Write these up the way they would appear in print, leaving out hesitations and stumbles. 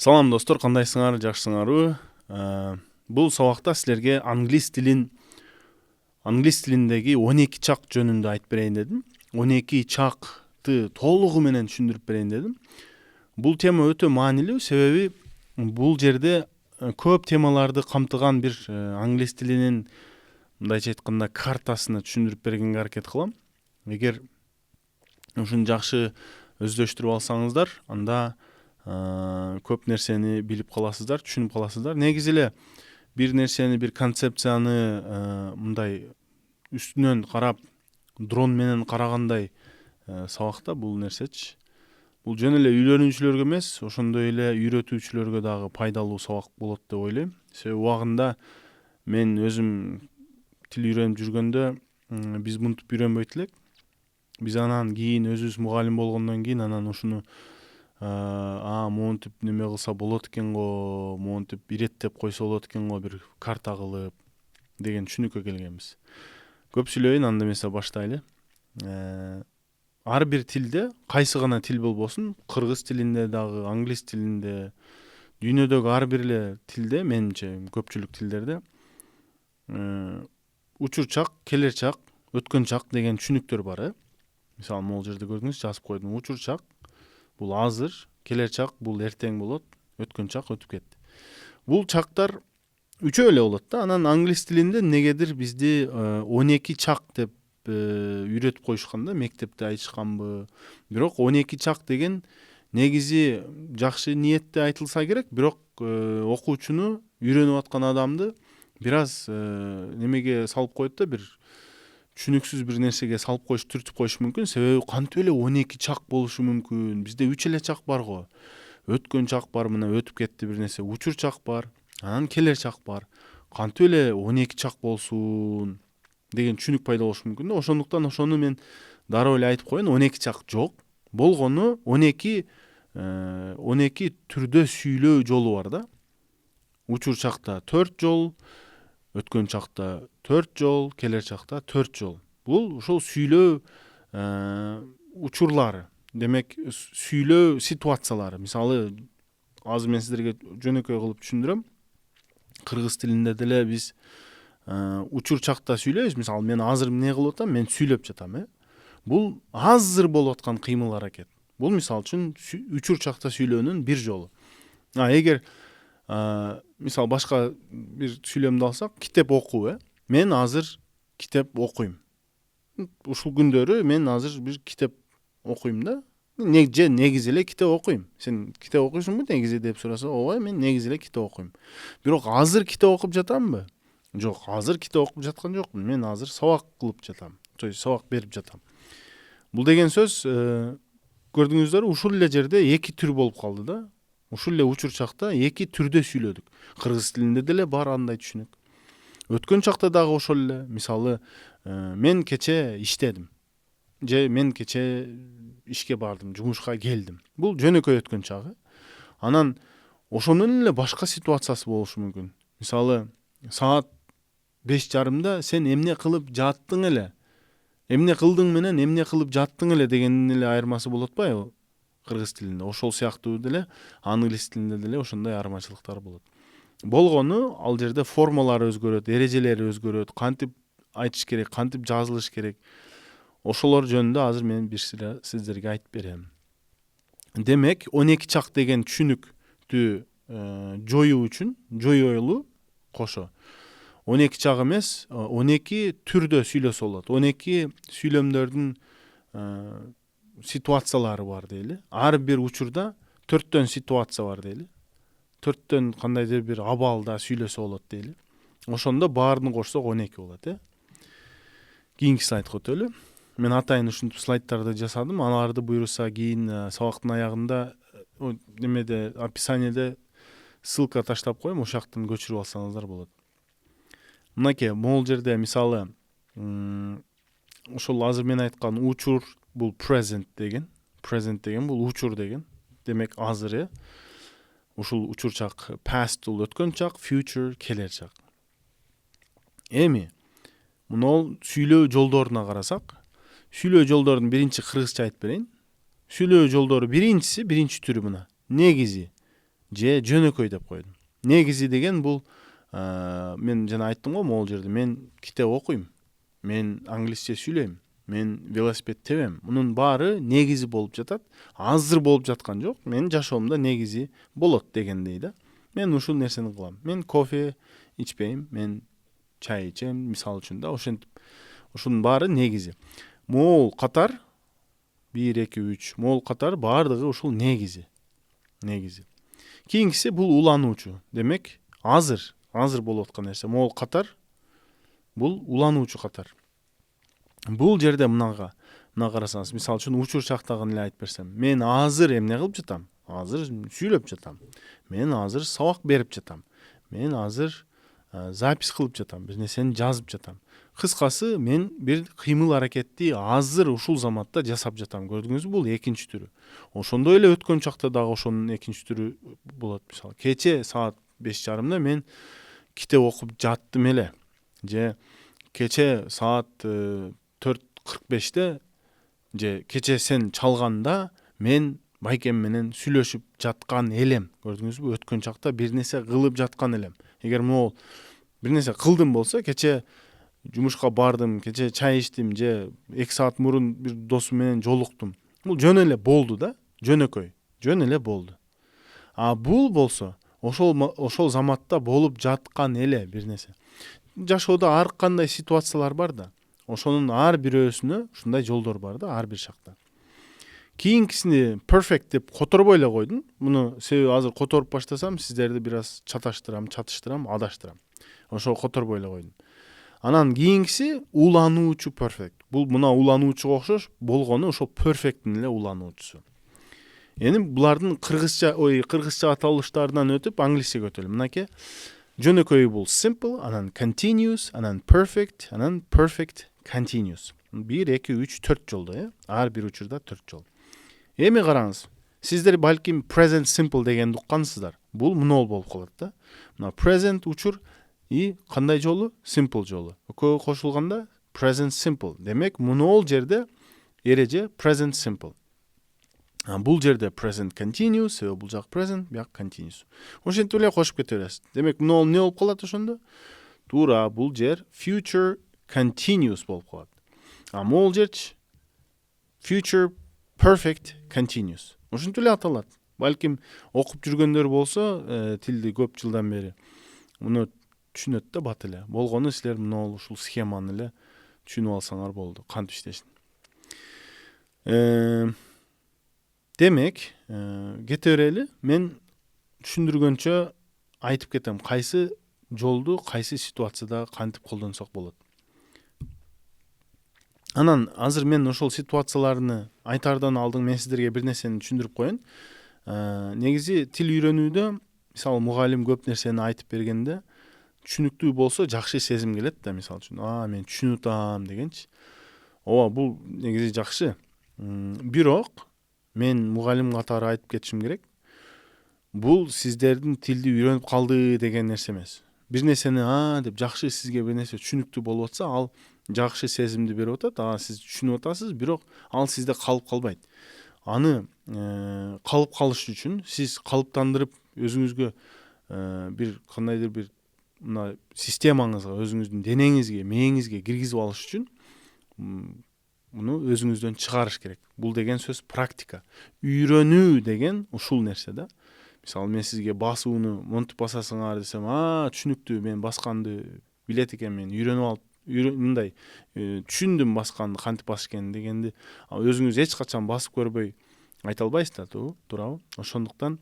Салам достор, кандайсыңар, жакшысыңарбы? Бул сабакта силерге англис тилиндеги 12 чак жөнүндө айтып берейин дедим. 12 чакты толугу менен түшүндүрүп берейин дедим. Бул тема өтө маанилүү, себеби бул жерде көп темаларды камтыган бир англис тилинин мындайча айтканда картасыны түшүндүрүп бергенге аракет кылам. Эгер ушуну жакшы өздөштүрүп алсаңыздар, анда көп нерсени билип каласыздар, түшүнүп каласыздар. Негизи эле бир нерсени, бир концепцияны мындай үстүнөн карап, дрон менен карагандай сабакта бул нерсечи. Бул жөн эле үйлөнүүчүлөргө эмес, ошондой эле үйрөтүүчүлөргө дагы пайдалуу сабак болот деп ойлойм. Себеби убагында мен өзүм тил үйрөнүп жүргөндө биз мынтип үйрөнбөйт элек. Биз анан кийин өзүбүз мугалим болгондон кийин анан ушуну монтип неме кылса болот экен го, монтип иреттеп койсо болот экен го, бир карта кылып деген түшүнүккө келгенбиз. Көп сүйлөбөйүн, анда эмесе баштайлы. Ар бир тилде, кайсы гана тил болбосун, кыргыз тилинде дагы, англис тилинде, дүйнөдөгү ар бир эле тилде, менимче көпчүлүк тилдерде учур чак, келер чак, өткөн чак деген түшүнүктөр бар. Мисалы, могул жерде көрдүңүз, жазып койдум. Учур чак бул азыр, келер чак бул эртең болот, өткөн чак өтүп кетти. Бул чактар үчөө эле болот да. Анан англис тилинде негедир бизди 12 чак деп үйрөтүп коюшканда, мектепте айтышканбы. Бирок 12 чак деген негизи жакшы ниетте айтылса керек, бирок окуучуну, үйрөнүп аткан адамды бир аз немеге салып коет да, бир түшүнүксүз бир нерсеге салып коюш, түртүп коюш мүмкүн. Себеби кантип эле 12 чак болушу мүмкүн? Бизде 3 эле чак бар го. Өткөн чак бар, мына өтүп кетти бир нерсе. Учур чак бар, анан келер чак бар. Кантип эле 12 чак болсун деген түшүнүк пайда болушу мүмкүн да. Ошондуктан ошону мен дароо эле айтып коеюн, 12 чак жок. Болгону 12 түрдө сүйлөө жолу бар да. Учур чакта 4 жол, өткөн чакта 4 жол, келер чакта 4 жол. Бул ошол сүйлөө учурлары. Демек, сүйлөө ситуациялары. Мисалы, азыр мен сиздерге жөнөкөй кылып түшүндүрөм. Кыргыз тилинде деле биз учур чакта сүйлөйбүз. Мисалы, мен азыр эмне кылып атам? Мен сүйлөп жатам, Бул азыр болуп аткан кыймыл аракет. Бул мисалы үчүн учур чакта сүйлөөнүн бир жолу. Эгер мисалы башка бир сүйлөмдү алсак, китеп окуу, Мен азыр китеп окуйм. Ушул күндөрү мен азыр бир китеп окуйм да. Негизи эле китеп окуйм. Сен китеп окуйсуңбу негизи деп сураса, ооба, мен негизи эле китеп окуйм. Бирок азыр китеп окуп жатамбы? Жок, азыр китеп окуп жаткан жокмун. Мен азыр сабак кылып жатам. То есть сабак берип жатам. Бул деген сөз, көрдүңүздөр, ушул эле жерде эки түр болуп калды да. Ушул эле учур чакта эки түрдө сүйлөдүк. Кыргыз тилинде деле бар андай түшүнүк. Өткөн чакта дагы ошол эле. Мисалы, мен кече иштедим. Же мен кече ишке бардым, жумушка келдим. Бул жөнөкөй өткөн чагы. Анан ошонун эле башка ситуациясы болушу мүмкүн. Мисалы, саат 5:30 сен эмне кылып жаттың эле? Эмне кылдың менен эмне кылып жаттың эле дегендин эле айырмасы болот атпайбы? Кыргыз тилинде ошол сыяктуу деле, англис тилинде деле ошондой айырмачылыктар болот. Болгону, ал жерде формалары өзгөрөт, эрежелери өзгөрөт, кантип айтыш керек, кантип жазылыш керек. Ошолор жөнүндө азыр мен бир сиздерге айтып берем. Демек, 12 чак деген түшүнүктү жоюу үчүн, жоюлу кошо 12 чак эмес, 12 түрдө сүйлөсө болот. 12 сүйлөмдөрдүн ситуациялары бар дейли. Ар бир учурда 4төн ситуация бар дейли. 4төн кандайдыр бир абалда сүйлөсө болот дейли. Ошондо баарын кошсок 12 болот, Кийинки слайдка өтөлү. Мен атайын ушинтип слайдтарды жасадым. Аларды буйруса кийин сабактын аягында немеде, описаниеде ссылка таштап коем, ошол жактан көчүрүп алсаңыздар болот. Мынакей, могул жерде мисалы ошол азыр мен айткан учур бул present деген. Present деген бул учур деген. Демек, азыр, ушул учур чак, past бул өткөн чак, future келер чак. Эми мунол сүйлөө жолдоруна карасак, сүйлөө жолдорун биринчи кыргызча айтып берейин. Сүйлөө жолдору биринчи түрү мына. Негизи же жөнөкөй деп койдум. Негизи деген бул мен жана айттым го могул жерде мен китеп окуйм, мен англисче сүйлөйм, мен велосипед тебем. Мунун баары негизи болуп жатат. Азыр болуп жаткан жок. Мен жашоомдо негизи болот дегендей да. Мен ушул нерсени кылам. Мен кофе ичпейм, мен чай ичем, мисалы үчүн да. Ошентип ушунун баары негизи. Могул катар 1 2 3 могул катар баардыгы ушул негизи. Кийинкиси бул улануучу. Демек, азыр болуп аткан нерсе. Могул катар бул улануучу катар. Бул жерде мына карасаңыз, мисалы үчүн учур чактагын эле айтып берсем, мен азыр эмне кылып жатам? Азыр сүйлөп жатам. Мен азыр сабак берип жатам. Мен азыр запись кылып жатам, бир нерсени жазып жатам. Кыскасы, мен бир кыймыл аракетти азыр ушул заматта жасап жатам. Көрдүңүзбү? Бул экинчи түрү. Ошондой эле өткөн чакта дагы ошонун экинчи түрү болот. Мисалы, кече саат 5:30 мен китеп окуп жаттым эле. Же кече саат 4:45 же кече сен чалганда мен байкем менен сүйлөшүп жаткан элем. Көрдүңүзбү? Өткөн чакта бир нерсе кылып жаткан элем. Эгер могул бир нерсе кылдым болсо, кече жумушка бардым, кече чай ичтим же 2 саат мурун бир досум менен жолуктум. Бул жөн эле болду да, жөнөкөй, жөн эле болду. А бул болсо ошол заматта болуп жаткан эле бир нерсе. Жашоодо ар кандай ситуациялар бар да. Ошонун ар бирөөсүнө ушундай жолдор бар да, ар бир шакта. Кийинкисини perfect деп которбой эле койдум. Муну себеби азыр которуп баштасам, сиздерди бир аз чатыштырам, адаштырам. Ошо которбой эле койдум. Анан кийинкиси улануучу perfect. Бул мына улануучуга окшош болгону ошо perfect'ин эле улануучусу. Эми булардын кыргызча аталыштарынан өтүп англисчеге өтөлүм. Мынакей жөнөкөй бул simple, анан continuous, анан perfect, анан perfect continuous. 1 2 3 4 жолдо, ар бир учурда 4 жол. Эми караңыз. Сиздер балким present simple дегенди уккансыздар. Бул мынол болуп калат да. Мына present учур и кандай жолу? Simple жолу. Экөө кошулганда present simple. Демек, мынол жерде эреже present simple. Бул жерде present continuous, бул жак present, бияк continuous. Ошентип эле кошуп кете бересиз. Демек, мынол эмне болуп калат ошондо? Туура, бул жер future continuous болуп калат. Могул жерчи future perfect continuous. Ошентип эле аталат. Балким окуп жүргөндөр болсо, тилди көп жылдан бери муну түшүнөт да бат эле. Болгону силер мынол ушул схеманы эле түшүнүп алсаңар болду, кантип иштешин. Демек, кете берели. Мен түшүндүргөнчө айтып кетем, кайсы жолду кайсы ситуацияда кантип колдонсок болот. Анан азыр мен ошол ситуацияларны айтардан алдын мен сиздерге бир нерсени түшүндүрүп коеюн. Негизи тил үйрөнүүдө, мисалы, мугалим көп нерсени айтып бергенде түшүнүктүү болсо жакшы сезим келет да, мисалы үчүн, мен түшүнүп атам дегенчи. Ооба, бул негизи жакшы. Бирок мен мугалим катары айтып кетишим керек. Бул сиздердин тилди үйрөнүп калды деген нерсе эмес. Бир нерсени деп жакшы сизге бир нерсе түшүнүктүү болуп атса, ал жакшы сезимди берип атат. Сиз түшүнүп атасыз, бирок ал сизде калып калбайт. Аны калып калыш үчүн сиз калыптандырып өзүңүзгө бир кандайдыр бир мына системаңызга, өзүңүздүн денеңизге, мээңизге киргизип алыш үчүн муну өзүңүздөн чыгарыш керек. Бул деген сөз практика. Үйрөнүү деген ушул нерсе да. Мисалы, мен сизге басууну монтип басасыңар десем, түшүнүктүү, мен басканды билет экен, мен үйрөнүп алып, мындай түшүндүм басканды, кантип басыш экенин дегенди өзүңүз эч качан басып көрбөй айта албайсыз да, туурабы? Ошондуктан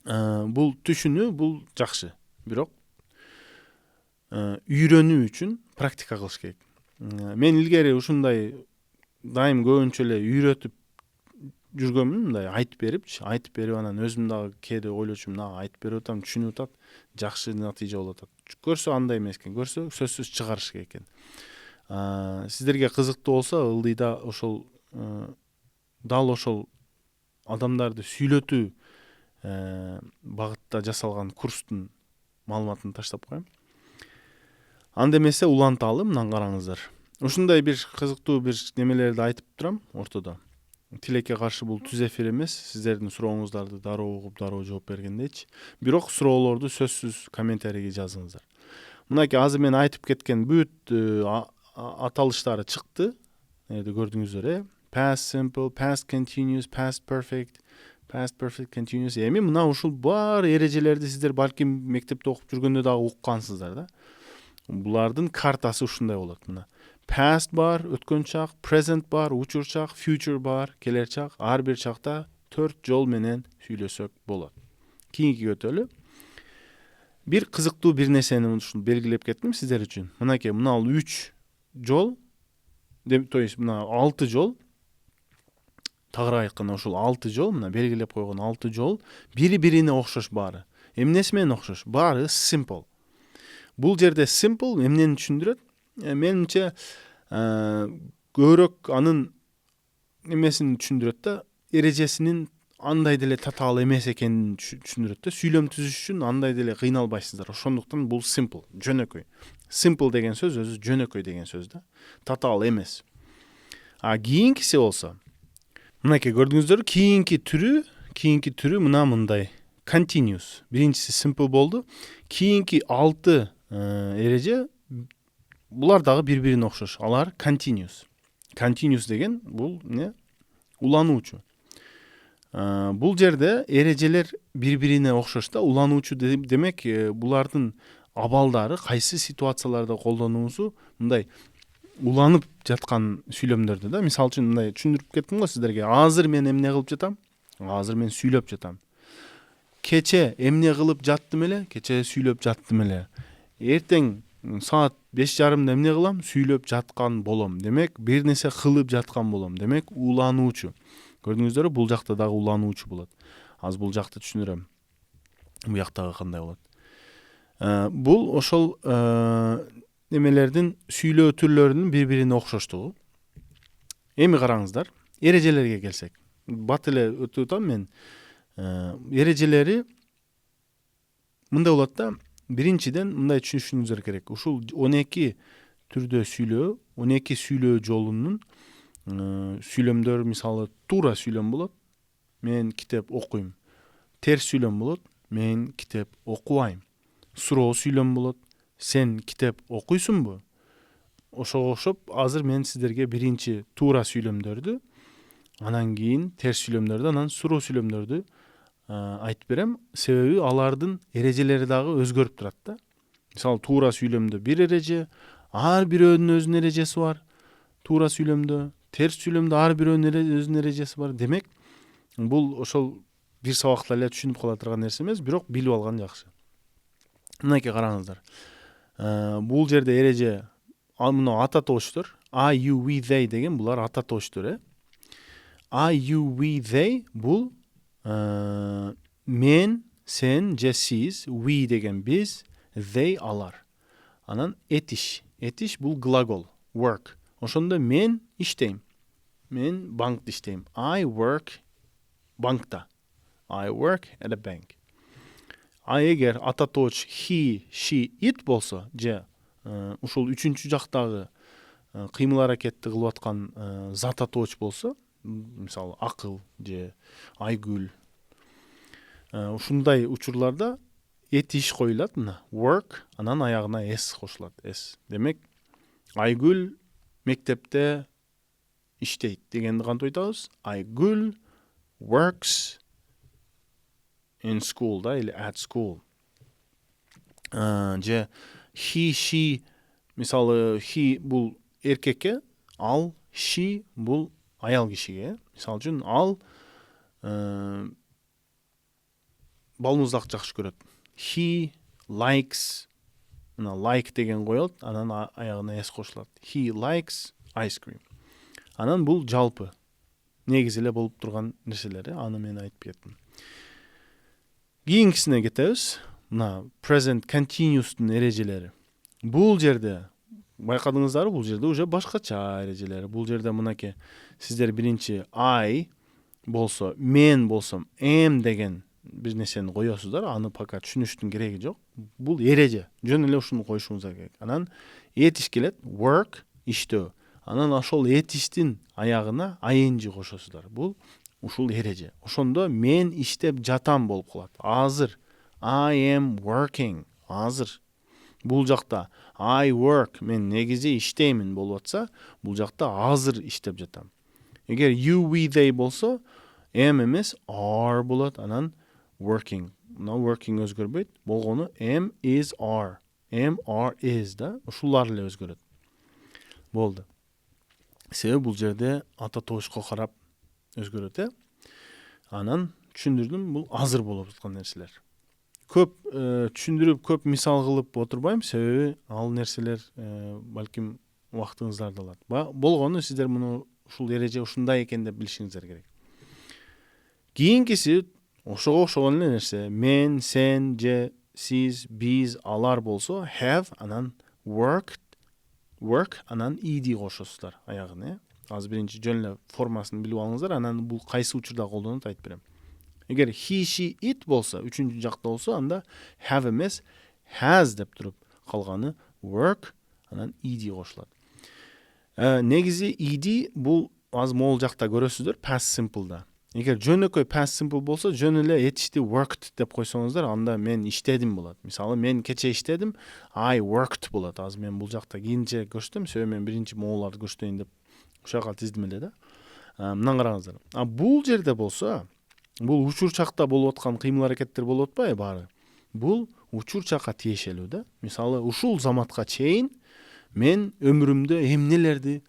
бул түшүнүү, бул жакшы. Бирок үйрөнүү үчүн практика кылыш керек. Мен илгери ушундай дайым көбүнчө эле үйрөтүп жүргөнмүн, мындай айтып берип, анан өзүм дагы кээде ойлочумун, айтып берип атам, түшүнүп атат, жакшы натыйжа болуп атат. Көрсө андай эмес экен, көрсө сөзсүз чыгарыш керек экен. Сиздерге кызыктуу болсо, ылдыйда ошол дал ошол адамдарды сүйлөтүү багытта жасалган курстун маалыматын таштап коем. Анда эмесе уланталы, мынан караңыздар. Ушундай бир кызыктуу бир немелерди айтып турам ортодо. тилекке каршы бул түз эфир эмес. Сиздердин сурооңуздарды дароо угуп, дароо жооп бергендейчи. Бирок суроолорду сөзсүз комментарийге жазыңыздар. Мынакей азыр мен айтып кеткен бүт аталыштары чыкты. Көрдүңүздөр, past simple, past continuous, past perfect, past perfect continuous. Эми мына ушул бар эрежелерди сиздер балким мектепте окуп жүргөндө дагы уккансыздар да. Булардын картасы ушундай болот. Мына past бар, өткөн чак, present бар, учур чак, future бар, келер чак. Ар бир чакта 4 жол менен сүйлөсөк болот. Кийинки өтөлү. Бир кызыктуу бир нерсени ушул белгилеп кеттим сиздер үчүн. Мынакей мына 3 жол, то есть мына 6 жол. Тагыраак айтканда ушул 6 жол, мына белгилеп койгон 6 жол бири-бирине окшош баары. Эмнеси менен окшош? Баары simple. Бул жерде simple эмнени түшүндүрөт? Менимче көбүрөөк анын эмесин түшүндүрөт да, эрежесинин андай деле татаал эмес экенин түшүндүрөт да. Сүйлөм түзүш үчүн андай деле кыйналбайсыздар. Ошондуктан бул simple, жөнөкөй. Simple деген сөз өзү жөнөкөй деген сөз да. Татаал эмес. Кийинкиси болсо, мынакей көрдүңүздөр, кийинки түрү мындай. Continuous. Биринчиси simple болду. Кийинки 6 эреже булар дагы бири-бирине окшош. Алар continuous. Continuous деген бул не? Улануучу. Бул жерде эрежелер бири-бирине окшош да, улануучу демек булардын абалдары кайсы ситуацияларда колдонуусу мындай уланып жаткан сүйлөмдөрдө да. Мисалы үчүн мындай түшүндүрүп кеттим го сиздерге. Азыр мен эмне кылып жатам? Азыр мен сүйлөп жатам. Кече эмне кылып жаттым эле? Кече сүйлөп жаттым эле. Эртең саат 5:30 эмне кылам? Сүйлөп жаткан болом. Демек, бир нерсе кылып жаткан болом. Демек, улануучу. Көрдүңүздөрбү, бул жакта дагы улануучу болот. Аз бул жакты түшүндүрөм. Бул жактагы кандай болот? Бул ошол немелердин сүйлөө түрлөрүнүн бири-бирине окшоштугу. Эми караңыздар, эрежелерге келсек. Бат эле өтүп атам мен. Эрежелери мындай болот да. Биринчиден мындай түшүнүшүңүздөр керек. Ушул 12 түрдө сүйлөө, 12 сүйлөө жолунун сүйлөмдөр, мисалы, туура сүйлөм болот. Мен китеп окуйм. Терс сүйлөм болот. Мен китеп окубайм. Суроо сүйлөм болот. Сен китеп окуйсуңбу? Ошого окшоп, азыр мен сиздерге биринчи туура сүйлөмдөрдү, анан кийин терс сүйлөмдөрдү, анан суроо сүйлөмдөрдү айтып берем. Себеби алардын эрежелери дагы өзгөрүп турат да. Мисалы, туура сүйлөмдө бир эреже, ар бирөөнүн өзүнүн эрежеси бар. Туура сүйлөмдө, терс сүйлөмдө ар бирөөнүн өзүнүн эрежеси бар. Демек, бул ошол бир сабакта эле түшүнүп кала турган нерсе эмес, бирок билип алган жакшы. Мынакей караңыздар. Бул жерде эреже, мына ата тооштор, I, you, we, they деген булар ата тооштор, I, you, we, they бул мен, сен, же сиз, we деген биз, they алар. Анан этиш. Этиш бул глагол, work. Ошондо мен иштейм. Мен банкта иштейм. I work банкта. I work at a bank. Эгер ата тооч he, she, it болсо, же ушул үчүнчү жактагы кыймыл аракетти кылып аткан зат атооч болсо, мисалы, акыл же айгүл, ушундай учурларда этиш коюлат, мына work, анан аягына s кошулат, s. Демек, айгүл мектепте иштейт дегенди кантип айтабыз? Айгүл works in school, да, или at school. Же he, she, мисалы, he бул эркекке, ал, she бул аял кишиге. Мисалы үчүн, ал балмуздак жакшы көрөт. He likes, мына like деген коёлот, анан аягына s кошулат. He likes ice cream. Анан бул жалпы негизи эле болуп турган нерселер, аны мен айтып кеттим. Кийинкисине кетебиз. Мына present continuous'тун эрежелери. Бул жерде байкадыңыздарбы, бул жерде уже башкача эрежелери. Бул жерде мынакей сиздер биринчи I болсо, мен болсом am деген бир нерсени коесуздар, аны пока түшүнүштүн кереги жок. Бул эреже. Жөн эле ушуну коюшуңуздар керек. Анан этиш келет, work, иштөө. Анан ошол этиштин аягына ing кошосуздар. Бул ушул эреже. Ошондо мен иштеп жатам болуп калат. Азыр. I am working. Азыр. Бул жакта I work, мен негизи иштеймин болуп атса, бул жакта азыр иштеп жатам. Эгер you, we, they болсо, am эмес are болот. Анан working. Мына working өзгөрбөйт. Болгону am, is, are. Am, are, is да. Ушулар эле өзгөрөт. Болду. Себеби бул жерде ата тобушка карап өзгөрөт, Анан түшүндүрдүм, бул азыр болуп жаткан нерселер. Көп түшүндүрүп, көп мисал кылып отурбайм, себеби ал нерселер балким убактыңыздарды алат. Болгону сиздер муну ушул эреже ушундай экен деп билишиңиздер керек. Кийинкиси ошого окшогон эле нерсе. Мен, сен, же сиз, биз, алар болсо have, анан work, анан ed кошосуздар аягына. Азыр биринчи жөн эле формасын билип алыңыздар, анан бул кайсы учурда колдонот айтып берем. Эгер he, she, it болсо, үчүнчү жакта болсо, анда have эмес has деп туруп калганы work, анан ed кошулат. Негизи ed бул азыр могул жакта көрөсүздөр, past simple'да. Эгер жөнөкөй past simple болсо, жөн эле этишти worked деп койсоңуздар, анда мен иштедим болот. Мисалы, мен кече иштедим, I worked болот. Азыр мен бул жакта кийинче көрсөтөм, себеби мен биринчи могуларды көрсөтөйүн деп ушака тиздим эле да. Мындан караңыздар. Бул жерде болсо, бул учур чакта болуп аткан кыймыл аракеттер болуп атпайбы баары? Бул учур чакка тиешелүү да. Мисалы, ушул заматка чейин мен өмүрүмдө эмнелерди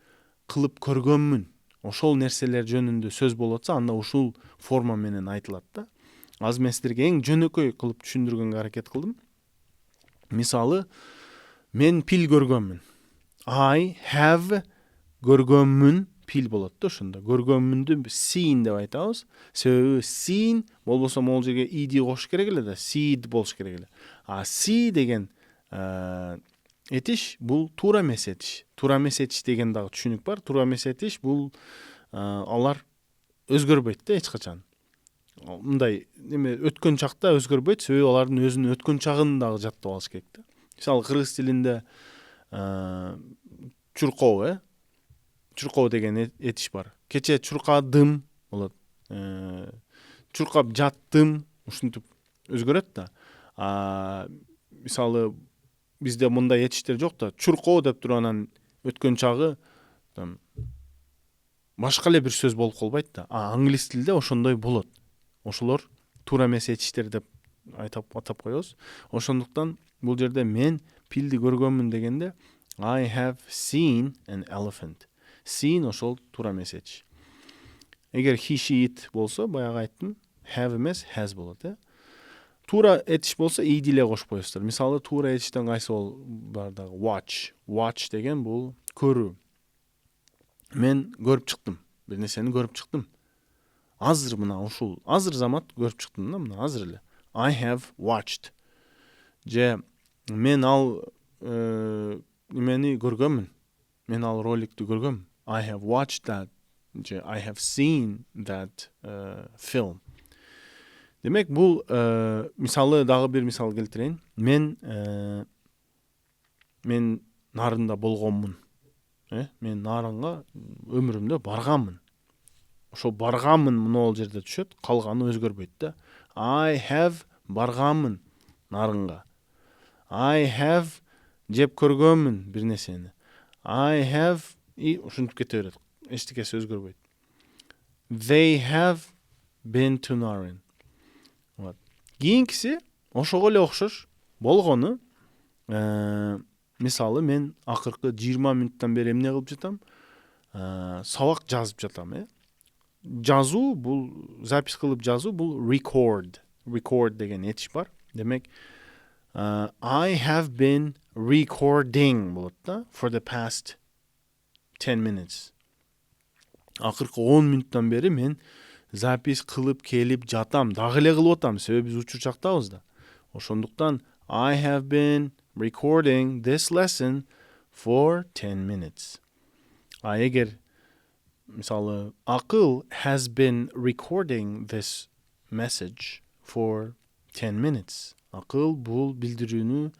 кылып көргөнмүн. Ошол нерселер жөнүндө сөз болуп атса, анда ушул форма менен айтылат да. Азыр мен сиздерге эң жөнөкөй кылып түшүндүргөнгө аракет кылдым. Мисалы, мен пил көргөнмүн. I have көргөнмүн, пил болот да ошондо. Көргөнмүндү seen деп айтабыз. Себеби seen болбосо могул жерге ed кош керек эле да, seed болуш керек эле. See деген этиш бул туура эмес этиш. Туура эмес этиш деген дагы түшүнүк бар. Туура эмес этиш бул алар өзгөрбөйт да эч качан. Мындай неме өткөн чакта өзгөрбөйт, себеби алардын өзүнүн өткөн чагын дагы жаттап алыш керек да. Мисалы, кыргыз тилинде чуркоо, чуркоо деген этиш бар. Кече чуркадым болот. Чуркап жаттым, ушинтип өзгөрөт да. Мисалы, бизде мындай этиштер жок да. Чуркоо деп туруп анан өткөн чагы башка эле бир сөз болуп калбайт да. Англис тилде ошондой болот. Ошолор туура эмес этиштер деп атап коебуз. Ошондуктан бул жерде мен пилди көргөнмүн дегенде I have seen an elephant. Seen ошол туура эмес этиш. Эгер he, she, it болсо, баягы айттым, have эмес has болот, Туура этиш болсо ed эле кошуп коесуздар. Мисалы, туура этиштен кайсы бар дагы? Watch. Watch деген бул көрүү. Мен көрүп чыктым. Бир нерсени көрүп чыктым. Азыр мына ушул азыр замат көрүп чыктым да, мына азыр эле. I have watched. Же мен ал немени көргөнмүн. Мен ал роликти көргөм. I have watched that. Же I have seen that film. Демек, бул мисалы, дагы бир мисал келтирейин. Мен нарында болгонмун. Мен нарынга өмүрүмдө барганмын. Ошо барганмын мына ол жерде түшөт, калганы өзгөрбөйт да. I have барганмын нарынга. I have жеп көргөнмүн бир нерсени. I have ушинтип кете берет. Эчтекеси өзгөрбөйт. They have been to Narin. Кийинкиси ошого эле окшош болгону, мисалы, мен акыркы 20 мүнөттөн бери эмне кылып жатам? Сабак жазып жатам, Жазуу бул, запись кылып жазуу бул record. Record деген этиш бар. Демек, I have been recording болот да, for the past 10 minutes. Акыркы 10 мүнөттөн бери мен запись кылып келип жатам, дагы эле кылып атам, себеби биз учур чактабыз да. Ошондуктан I have been recording this lesson for 10 minutes. Эгер мисалы, акыл has been recording this message for 10 minutes. Акыл бул билдирүүнү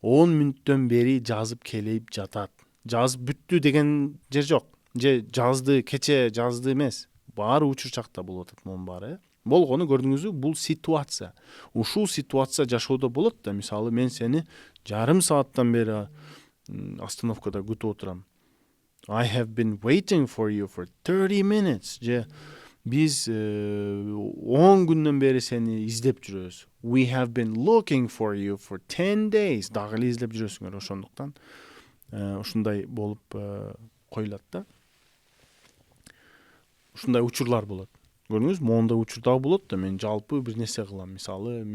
10 мүнөттөн бери жазып келип жатат. жазып бүттү деген жер жок. Же жазды, кече жазды эмес. Баары учурчакта болуп атат монун баары. Болгону көрдүңүзбү, бул ситуация. Ушул ситуация жашоодо болот да. Мисалы мен сени жарым сааттан бери остановкада күтүп отурам. I have been waiting for you for 30 minutes. Же биз 10 күндөн бери сени издеп жүрөбүз. We have been looking for you for 10 days. Дагы эле издеп жүрөсүңөр. Ошондуктан ушундай болуп коюлат да. Ушундай учурлар болот. Көрдүңүз, моундай учур дагы болот да. Мен жалпы бир нерсе кылам. Мисалы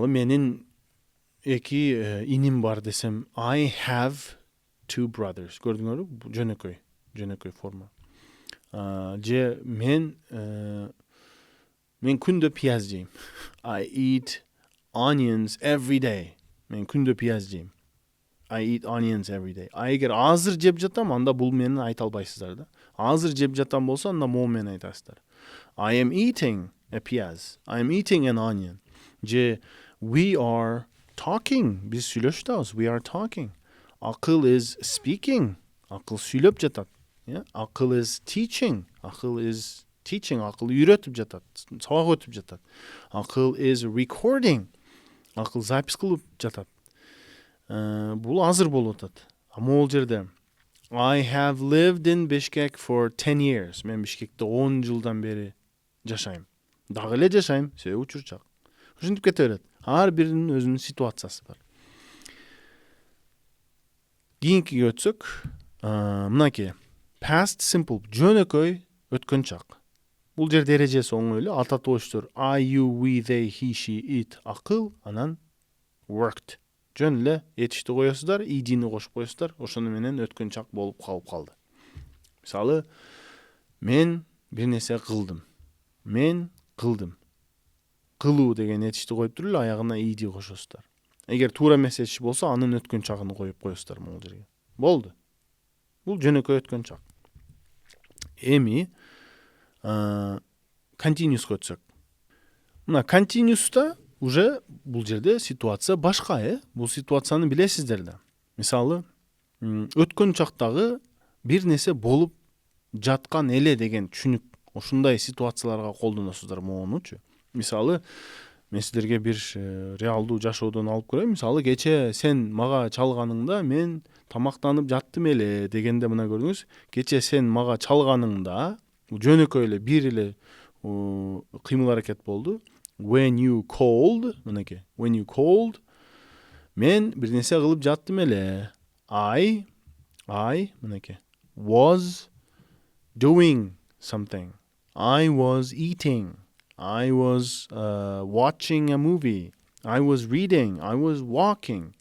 менин эки иним бар десем, I have two brothers. Көрдүңөрбү? Жөнөкөй форма. Же мен күндө пияз жейм. I eat onions every day. Мен күндө пияз жейм. I eat onions every day. Эгер азыр жеп жатам, анда бул мени айта албайсыздар да. Азыр жеп жатам болсо, анда могу мени айтасыздар. I am eating a piyaz. I am eating an onion. Же we are talking. Биз сүйлөшүп атабыз. We are talking. Акыл is speaking. Акыл сүйлөп жатат. Акыл is teaching. Акыл is teaching. Акыл үйрөтүп жатат. Сабак өтүп жатат. Акыл is recording. Акыл запись кылып жатат. Бул азыр болуп атат. Могул жерде I have lived in Bishkek for 10 years. Мен Бишкекте 10 жылдан бери жашайм. Дагы эле жашайм, себеби учурчак. Ушинтип кете берет. Ар биринин өзүнүн ситуациясы бар. Кийинкиге өтсөк, мынакей. Past simple, жөнөкөй өткөн чак. Бул жерде эрежеси оңой эле. Ата тобуштар I, you, we, they, he, she, it, акыл, анан worked. Жөн эле этишти коесуздар, идини кошуп коесуздар, ошону менен өткөн чак болуп калды. Мисалы, мен бир нерсе кылдым. Мен кылдым. Кылуу деген этишти коюп туруп эле аягына иди кошосуздар. Эгер туура эмес этиш болсо, анын өткөн чагын коюп коесуздар могул жерге. Болду. Бул жөнөкөй өткөн чак. Эми continuous өтсөк. Мына continuous'та уже бул жерде ситуация башка, Бул ситуацияны билесиздер да. Мисалы, өткөн чактагы бир нерсе болуп жаткан эле деген түшүнүк. Ошундай ситуацияларга колдоносуздар моунучу. Мисалы, мен сиздерге бир реалдуу жашоодон алып көрөйм. Мисалы, кече сен мага чалганыңда мен тамактанып жаттым эле дегенде, мына көрдүңүз, кече сен мага чалганыңда жөнөкөй эле бир эле кыймыл аракет болду. When you called, мынакей. When you called, мен бир нерсе кылып жаттым эле. I, мынакей. Was doing something. I was eating. I was watching a movie. I was reading. I was walking.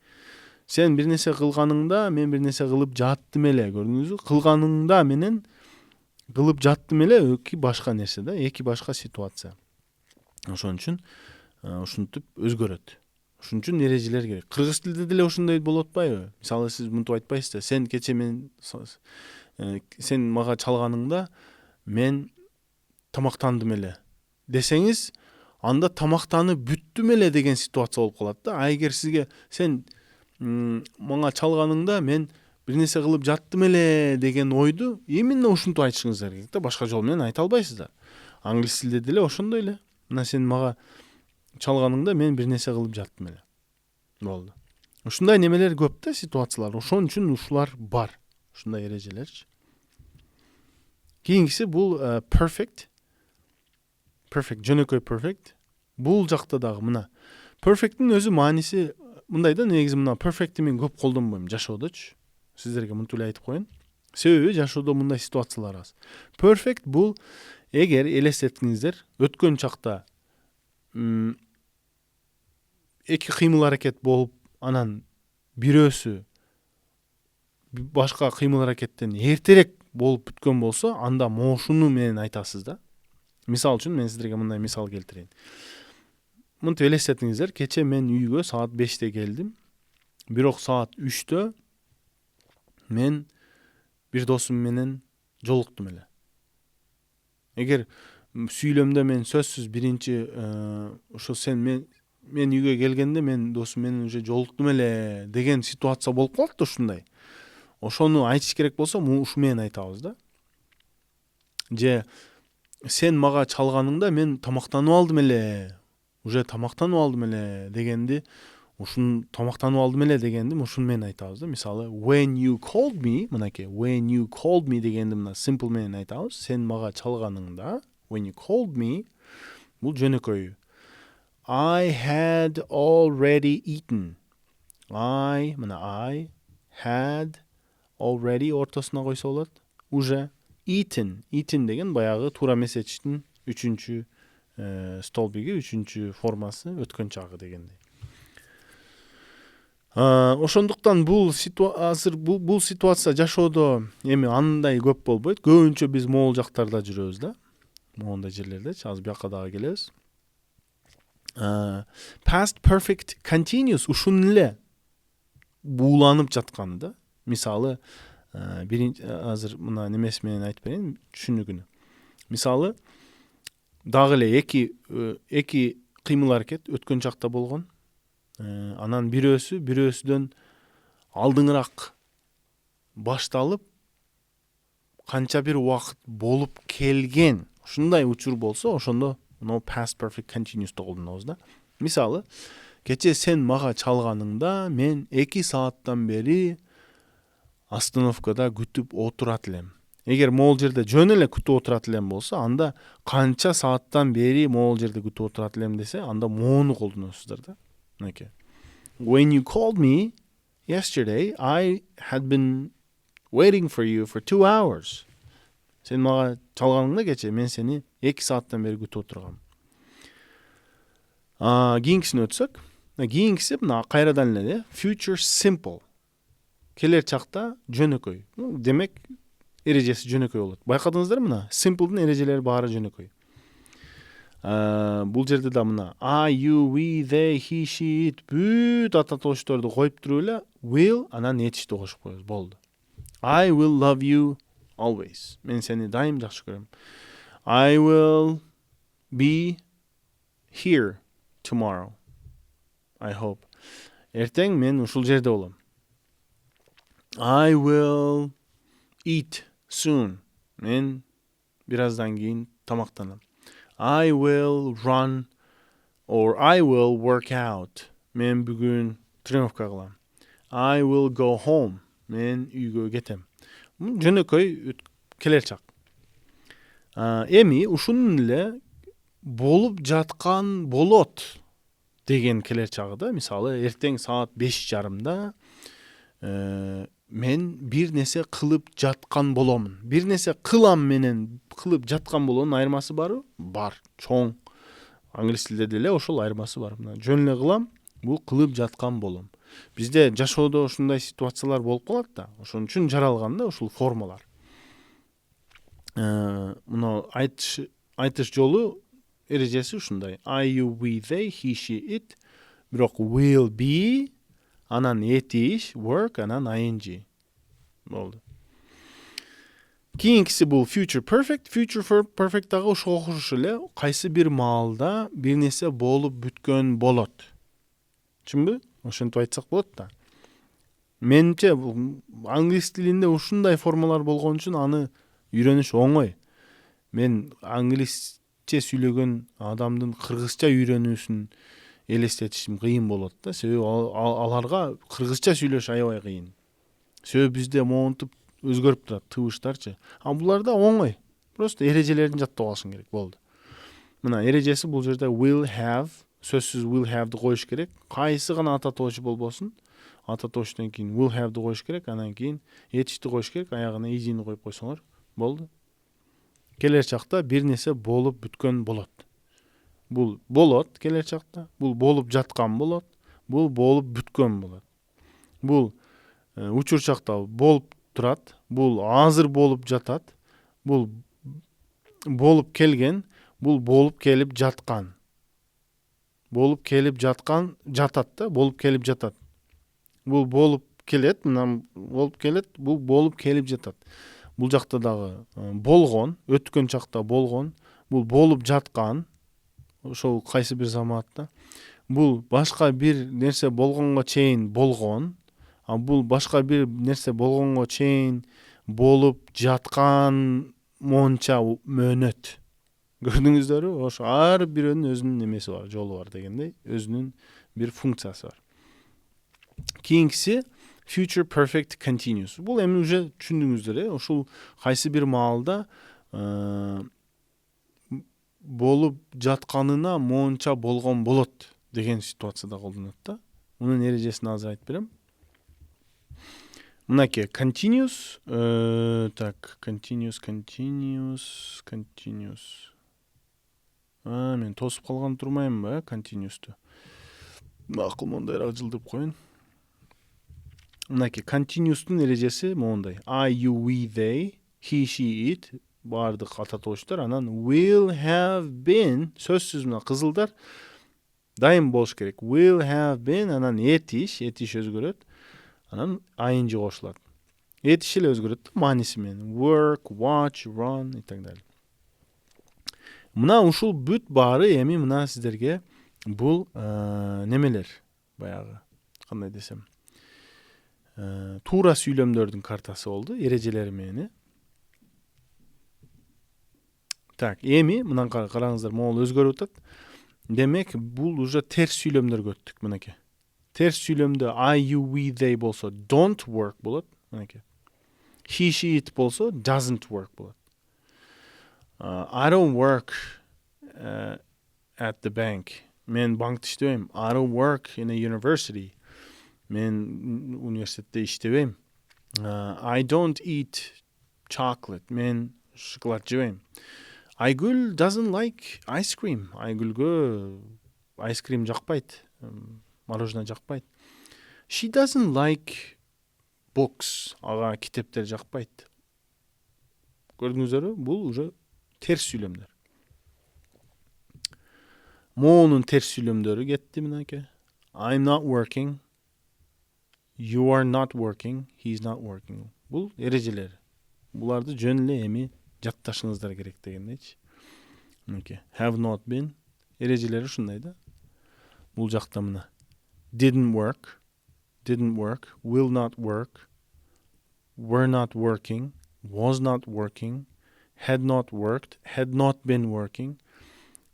Сен бир нерсе кылганыңда, мен бир нерсе кылып жаттым эле. Көрдүңүзбү? Кылганыңда менен кылып жаттым эле эки башка нерсе да, эки башка ситуация. Ошон үчүн ушинтип өзгөрөт. Ошон үчүн эрежелер керек. Кыргыз тилде деле ошондой болуп атпайбы? Мисалы, сиз мынтип айтпайсыздар. Сен кече сен мага чалганыңда мен тамактандым эле десеңиз, анда тамактанып бүттүм эле деген ситуация болуп калат да. А эгер сизге сен мага чалганыңда мен бир нерсе кылып жаттым эле деген ойду именно ушинтип айтышыңыздар керек да. Башка жол менен айта албайсыздар. Англис тилде деле ошондой эле. Мына сен мага чалганыңда мен бир нерсе кылып жаттым эле. Болду. Ушундай немелер көп да, ситуациялар. Ошон үчүн ушулар бар. Ушундай эрежелерчи. Кийинкиси бул perfect. Perfect, жөнөкөй perfect. Бул жакта дагы мына perfect'ин өзү мааниси мындай да, негизи мына perfect'ти мен көп колдонбойм жашоодочу. Сиздерге мынтип эле айтып коеюн. Себеби жашоодо мындай ситуациялар аз. Perfect бул, эгер элестетиңиздер, өткөн чакта эки кыймыл аракет болуп, анан бирөөсү башка кыймыл аракеттен эртерээк болуп бүткөн болсо, анда мошуну менен айтасыз да. Мисал үчүн мен сиздерге мындай мисал келтирейин. Мынтип элестетиңиздер, кече мен үйгө саат 5-те келдим. Бирок саат 3-тө мен бир досум менен жолуктум эле. Эгер сүйлөмдө мен сөзсүз биринчи ошо сен мен үйгө келгенде мен досум менен уже жолуктум эле деген ситуация болуп калат да ушундай. Ошону айтыш керек болсо ушу менен айтабыз да. Же сен мага чалганыңда мен тамактанып алдым эле. Уже тамактанып алдым эле дегенди, ушун тамактанып алдым эле дегенди ушун менен айтабыз да. Мисалы when you called me, мынакей when you called me дегенди мына simple менен айтабыз. Сен мага чалганыңда when you called me бул жөнөкөй. I had already eaten. I had already ортосуна койсо болот. Уже eaten деген баягы туура месечтин 3-чү столбиги, 3-чү формасы өткөн чагы дегендей. Ошондуктан бул азыр бул ситуация жашоодо эми андай көп болбойт. Көбүнчө биз могул жактарда жүрөбүз да. Моундай жерлердечи, азыр бияка дагы келебиз. Past perfect continuous ушун эле бууланып жатканы да. Мисалы, азыр мына немеси менен айтып берейин, түшүнүгүнө. Мисалы, дагы эле эки кыймыл аракет өткөн чакта болгон. Анан бирөөсүдөн алдыңыраак башталып канча бир убакыт болуп келген. Ушундай учур болсо, ошондо no past perfect continuous колдонобуз да. Мисалы, кече сен мага чалганыңда мен 2 сааттан бери остановкада күтүп отурат элем. Эгер могул жерде жөн эле күтүп отурат элем болсо, анда канча сааттан бери могул жерде күтүп отурат элем десе, анда моону колдоносуздар да. Okay. When you called me yesterday, I had been waiting for you for 2 hours. Сен мага чалганыңда кече мен сени 2 сааттан бери күтүп отургам. Кийинкисине өтсөк, кийинкиси мына кайрадан эле future simple. Келер чакта жөнөкөй. Демек эрежеси жөнөкөй болот. Байкадыңыздар мына simple'дын эрежелери баары жөнөкөй. Бул жерде да мына I, you, we, they, he, she, it бүт ата тоошторду коюп туруп эле will анан etишти кошуп коебуз. Болду. I will love you always. Мен сени дайым жакшы көрөм. I will be here tomorrow. I hope. Эртең мен ушул жерде болом. I will eat soon. Мен бир аздан кийин тамактанам. I will run or I will work out. Мен бүгүн тренировка кылам. I will go home. Мен үйгө кетем. Жөнөкөй келер чак. Эми ушунун эле болуп жаткан болот деген келер чагыда, мисалы, эртең саат 5:30-да мен бир нерсе кылып жаткан боломун. Бир нерсе кылам менен кылып жаткан болоонун айырмасы барбы? Бар. Чоң. Англис тилде деле ошол айырмасы бар. Мына жөн эле кылам, бул кылып жаткан болом. Бизде жашоодо ушундай ситуациялар болуп калат да. Ошон үчүн жаралган да ушул формалар. Мына айтыш жолу эрежеси ушундай. I, you, we, they, he, she, it. Бирок will be анан etиш, work, анан ing. Болду. Кийинкиси бул future perfect. Future perfect дагы ошого окшош эле кайсы бир маалда бир нерсе болуп бүткөн болот. Түшүнбү? Ошентип айтсак болот да. Менимче англис тилинде ушундай формалар болгон үчүн аны үйрөнүш оңой. Мен англисче сүйлөгөн адамдын кыргызча үйрөнүүсүн элестетишим кыйын болот да. Себеби аларга кыргызча сүйлөш аябай кыйын. Себеби бизде моунтуп өзгөрүп турат, тыбыштарчы. Буларда оңой. Просто эрежелерин жаттап алышың керек, болду. Мына эрежеси бул жерде will have, сөзсүз will have'ды коюш керек. Кайсы гана ата тоошу болбосун, ата тооштон кийин will have'ды коюш керек, анан кийин etишти коюш керек, аягына is'ни коюп койсоңор, болду. Келер чакта бир нерсе болуп бүткөн болот. Бул болот келер чакта, бул болуп жаткан болот, бул болуп бүткөн болот. Бул учур чакта болуп турат, бул азыр болуп жатат, бул болуп келген, бул болуп келип жаткан. Болуп келип жаткан жатат да, болуп келип жатат. Бул болуп келет, мына болуп келет, бул болуп келип жатат. Бул жакта дагы болгон, өткөн чакта болгон, бул болуп жаткан, ошол кайсы бир заматта. бул башка бир нерсе болгонго чейин болгон, а бул башка бир нерсе болгонго чейин болуп жаткан монча мөөнөт. Көрдүңүздөрбү? Ошо ар бирөөнүн өзүнүн немеси бар, жолу бар дегендей, өзүнүн бир функциясы бар. Кийинкиси future perfect continuous. Бул эми уже түшүндүңүздөр, ушул кайсы бир маалда болуп жатканына монча болгон болот деген ситуацияда колдонулат да. Мунун эрежесин азыр айтып берем. Мынакей continuous, так, continuous. Мен тосуп калган турмаймынбы, continuous'ту. Макул, мондайраак жылдырып коеюн. Мынакей continuous'тун эрежеси моундай. I, you, we, they, he, she, it баардык ата тобуштар, анан will have been сөзсүз мына кызылдар дайым болуш керек. Will have been, анан этиш өзгөрөт. Анан ing кошулат. Этиш эле өзгөрөт мааниси менен. Work, watch, run и так далее. Мына ушул бүт баары эми мына сиздерге бул немелер, баягы кандай десем, туура сүйлөмдөрдүн картасы болду, эрежелери менен. Так, эми мындан караңыздар, могул өзгөрүп атат. Демек, бул уже терс сүйлөмдөргө өттүк, мынакей. Терс сүйлөмдө I, you, we, they болсо don't work болот, мынакей. He, she, it болсо doesn't work болот. I don't work at the bank. Мен банкта иштебейм. I don't work in a university. Мен университетте иштебейм. I don't eat chocolate. Мен шоколад жебейм. Айгүл doesn't like ice cream. Айгүлгө айскрим жакпайт, мороженое жакпайт. She doesn't like books. Ага китептер жакпайт. Көрдүңүздөрбү? Бул уже терс сүйлөмдөр. Моунун терс сүйлөмдөрү кетти мынакей. I'm not working. You are not working. He's not working. Бул эрежелер. Буларды жөн эле эми жатташыңыздар керек дегендейчи. Мынакей. Have not been. Эрежелери ушундай да. Бул жакта мына. Didn't work. Will not work. Were not working. Was not working. Had not worked. Had not been working.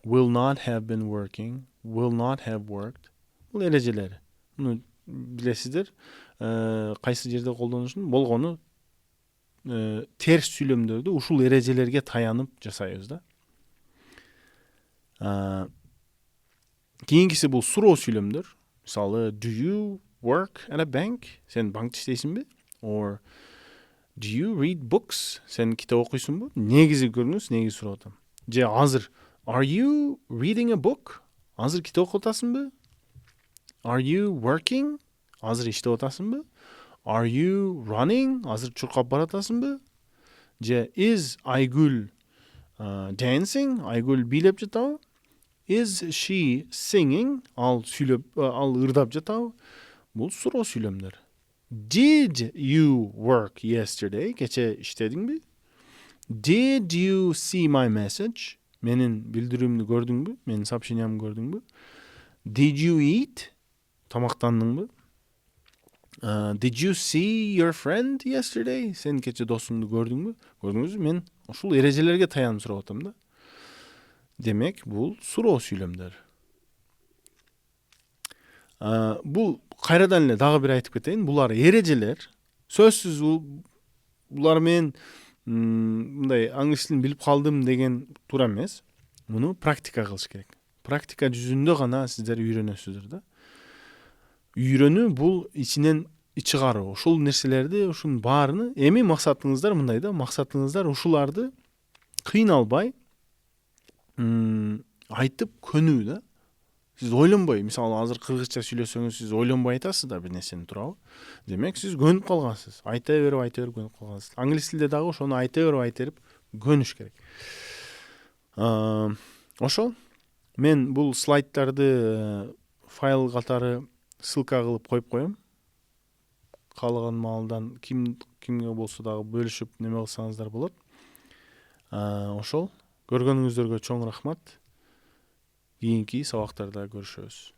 Will not have been working. Will not have worked. Бул эрежелери. Муну билесиздер. Кайсы жерде колдонушун болгону терс сүйлөмдөрдү ушул эрежелерге таянып жасайбыз да. Кийинкиси бул суроо сүйлөмдөр. Мисалы, do you work at a bank? Сен банкта иштейсиңби? Or do you read books? Сен китеп окуйсуңбу? Негизи көрүңүз, негизи сурап атам. Же азыр are you reading a book? Азыр китеп окуп атасыңбы? Are you working? Азыр иштеп атасыңбы? Are you running? Азыр чуркап баратасыңбы? Же is Айгүл dancing? Айгүл бийлеп жатабы? Is she singing? Ал сүйлөп, ал ырдап жатабы? Бул суроо сүйлөмдөр. Did you work yesterday? Кече иштедиңби? Did you see my message? Менин билдирүүмдү көрдүңбү? Менин сообщениямды көрдүңбү? Did you eat? Тамактандыңбы? Did you see your friend yesterday? Сен кече досуңду көрдүңбү? Көрдүңүзбү? Мен ушул эрежелерге таянып сурап атам да. Демек, бул суроо сүйлөмдөр. Бул кайрадан эле дагы бир айтып кетейин. Булар эрежелер. Сөзсүз булар менен мындай англис тилин билип калдым деген туура эмес. Муну практика кылыш керек. Практика жүзүндө гана сиздер үйрөнөсүздөр да. Үйрөнүү бул ичинен чыгаруу. Ушул нерселерди, ушунун баарыны эми максатыңыздар мындай да, максатыңыздар ушуларды кыйналбай айтып көнүү да. Сиз ойлонбой, мисалы азыр кыргызча сүйлөсөңүз, сиз ойлонбой айтасыз да бир нерсени туурабы? Демек, сиз көнүп калгансыз. Айта берип көнүп калгансыз. Англис тилде дагы ошону айта берип көнүш керек. Ошол. Мен бул слайдтарды файл катары ссылка кылып коюп коем. Каалаган маалдан кимге болсо дагы бөлүшүп неме кылсаңыздар болот. Ошол. Көргөнүңүздөргө чоң рахмат. Кийинки сабактарда көрүшөбүз.